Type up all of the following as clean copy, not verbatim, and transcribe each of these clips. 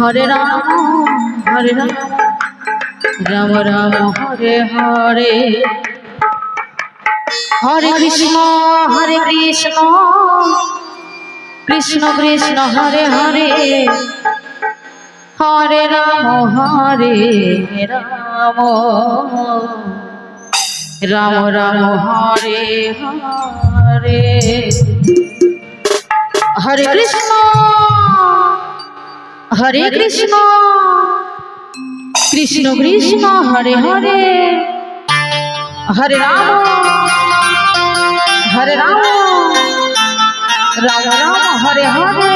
Hare Ram Ram Ram Hare Hare Hare Krishna Krishna Krishna Hare Hare Hare Ram Ram Ram Hare Hare Hare Krishna Krishna Krishna Hare Hare Hare Ram Ram Ram Hare Hare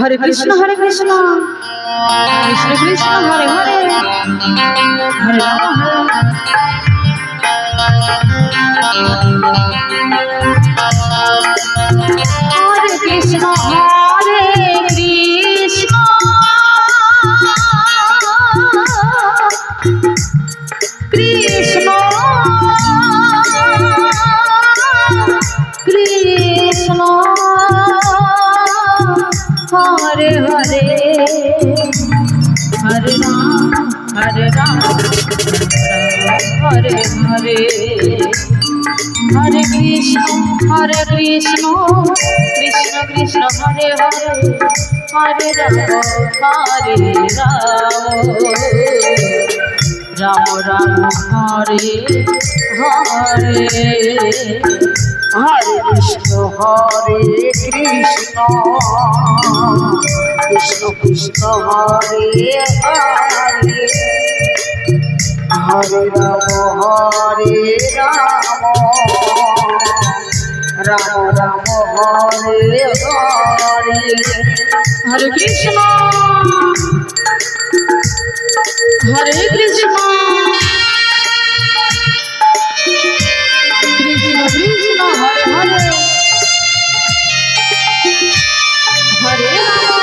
Hare Krishna Krishna Krishna Hare Hare Hare Ram Hare Krishna Krishna Krishna Hare Hare Hare Ram Hare Hare Hare Krishna Krishna Krishna Hare Hare Hare Ram Ram Ram Hare Hare Hare Krishna Krishna Krishna Hare Hare Hare Ram Ram Ram Hare Hare Hare Krishna Krishna Krishna Hare Hare Hare Ram Ram Ram Hare Hare Krishna Krishna Hare Hare Hare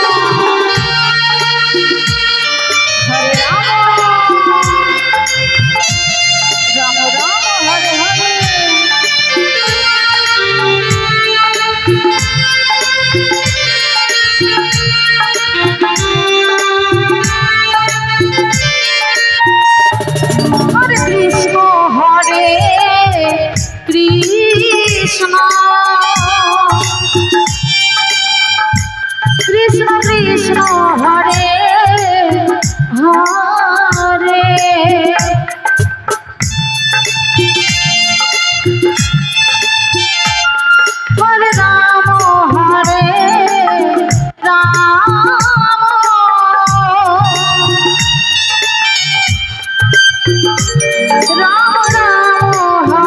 Ram Ram Hare Hare Hare Krishna Krishna Krishna Krishna Hare Hare Hare Ram Hare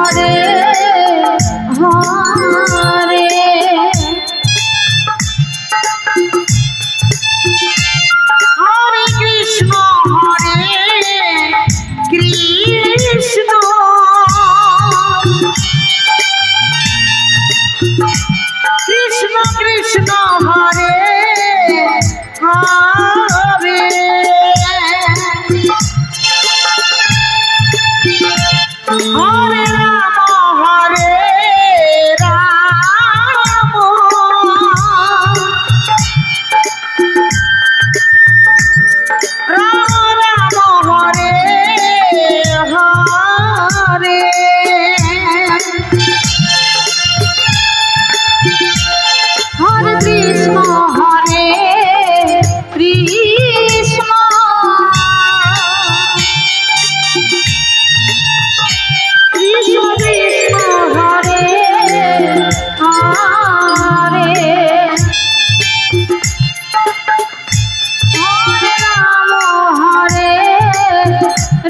Hare Hare Krishna Krishna Krishna Krishna Hare Hare Hare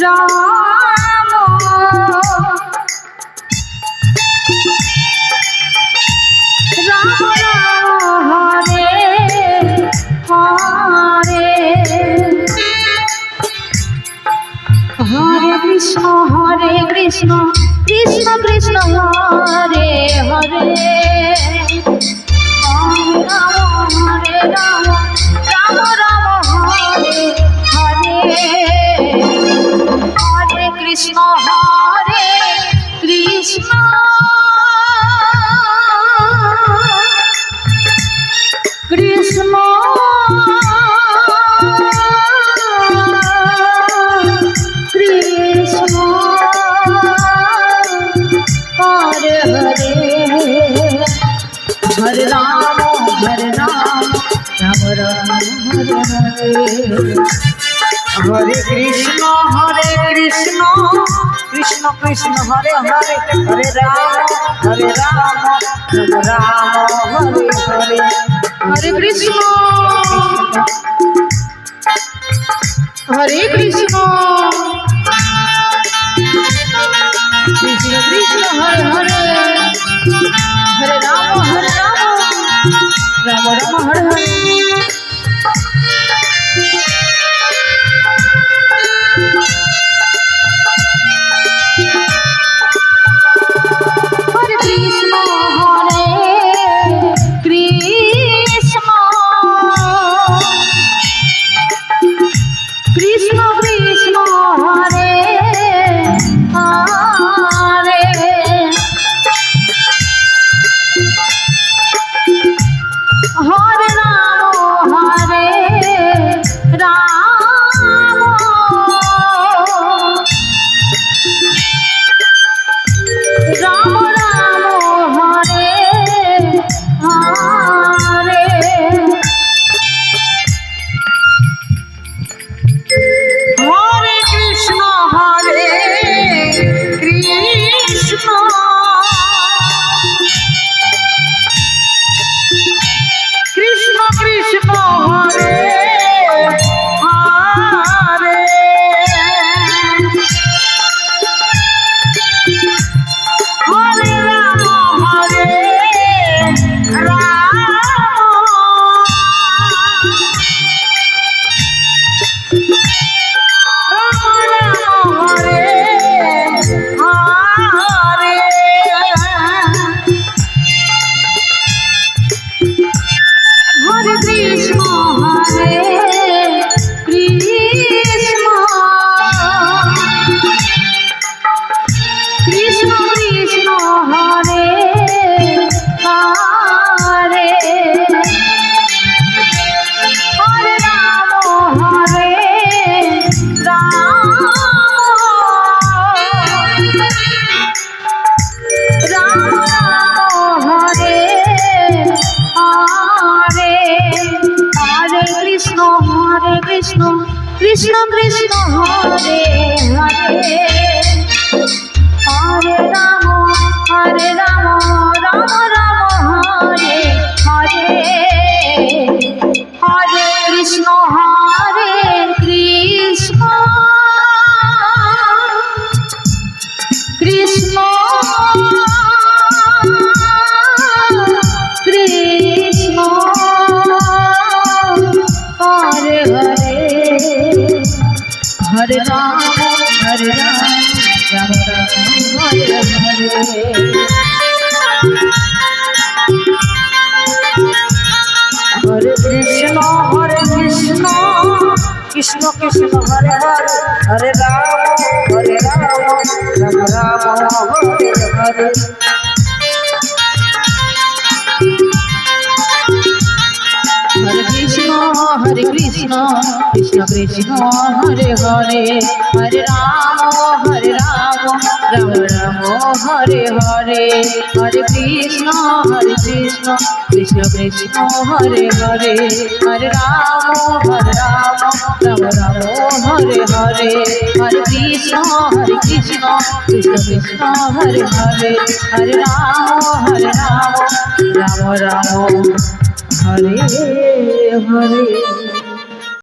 Ram Hare Hare Hare Krishna Krishna Krishna Hare Hare Hare Ram Ram Hare Hare Hare Krishna Hare Ram Ram Ram Hare Krishna Krishna Krishna Hare Hare Hare Ram Ram Hare Hare Hare Krishna Hare Krishna Krishna Krishna Hare Hare Hare Ram Ram Ram Hare Hare Hare Krishna Krishna Krishna Hare Hare Hare Ram Ram Ram Hare Hare Hare Krishna Krishna Krishna Hare Hare Hare Ram Hare Krishna Krishna Krishna Hare Hare Hare Ram Ram Ram Hare Hare Hare Krishna Krishna Krishna Hare Hare Hare Ram Ram Hare Hare Hare Krishna Krishna Krishna Krishna Hare Hare Hare Ram Ram Ram Hare Hare Hare Krishna Krishna Krishna Hare Hare Hare Ram Ram Ram Hare Hare Hare Krishna Krishna Krishna Hare Hare Hare Ram Ram Ram Hare Hare Hare Krishna Krishna Krishna Hare Hare Hare Ram Ram Ram Hare Hare Hare Krishna Krishna Krishna Hare Hare Hare Ram Ram Ram Hare Hare